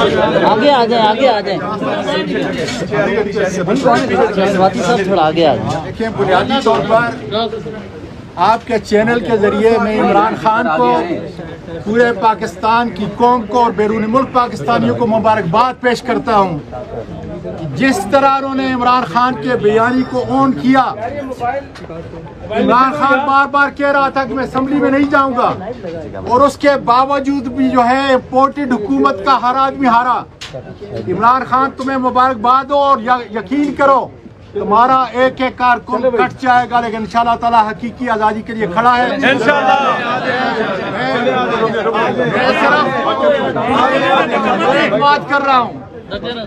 आगे आ जाए, आगे आ जाए। स्वाति साहब थोड़ा आगे आ जाए। देखिए, बुनियादी तौर पर आपके चैनल के जरिए मैं इमरान खान को, पूरे पाकिस्तान की कौम को और बैरूनी मुल्क पाकिस्तानियों को मुबारकबाद पेश करता हूँ। जिस तरह उन्होंने इमरान खान के बयानी को ऑन किया। इमरान खान बार बार कह रहा था कि मैं असम्बली में नहीं जाऊंगा, और उसके बावजूद भी जो है इम्पोर्टेड हुकूमत का हर आदमी हारा। इमरान खान तुम्हें मुबारकबाद हो, और यकीन करो तुम्हारा एक एक कारकुन कट जाएगा, लेकिन इंशाल्लाह ताला हकीकी आज़ादी के लिए खड़ा है। इंशाल्लाह एक बात कर रहा हूँ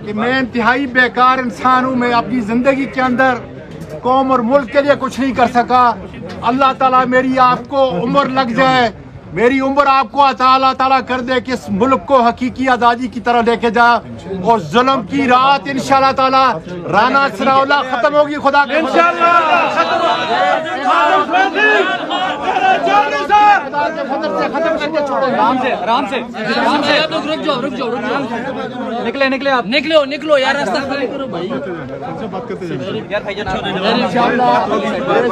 कि मैं इंतहाई बेकार इंसान हूँ। मैं अपनी जिंदगी के अंदर कौम और मुल्क के लिए कुछ नहीं कर सका। अल्लाह ताला मेरी आपको उम्र लग जाए, मेरी उम्र आपको अल्लाह ताला कर दे कि इस मुल्क को हकीकी आज़ादी की तरह लेके जा, और जुल्म की रात इंशाल्लाह ताला राना सनाउल्लाह खत्म होगी। खुदा के फजल से खत्म करके छोड़ेंगे। आराम से रुक जाओ। निकले आप, निकलो यार, रास्ता करो भाई। इंशाल्लाह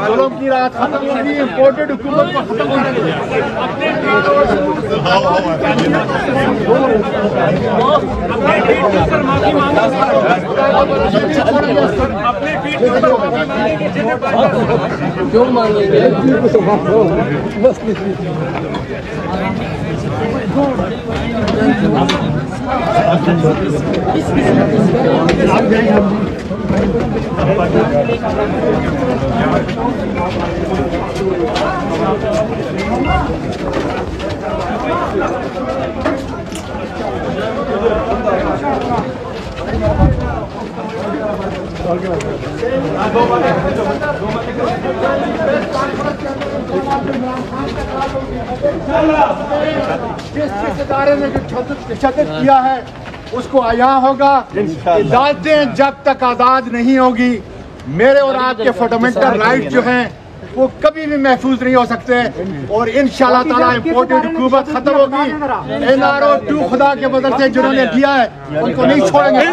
जुल्म की रात खत्म होगी, इम्पोर्टेड हुकूमत को खत्म होगी। क्यों मांगेंगे? जिस इदारे ने जो तशद्दुद किया है उसको आया होगा। अदालतें जब तक आज़ाद नहीं होगी, मेरे और आपके फंडामेंटल राइट जो हैं वो कभी भी महफूज नहीं हो सकते। और इंशाल्लाह ताला इम्पोर्टेड हुकूमत खत्म होगी। NRO 2 खुदा के बदल से जिन्होंने दिया है उनको नहीं छोड़ेंगे।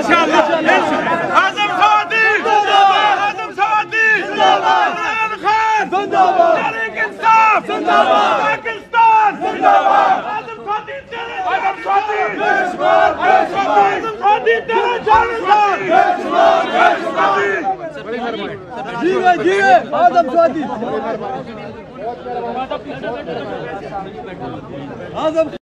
जी आदम स्वाति।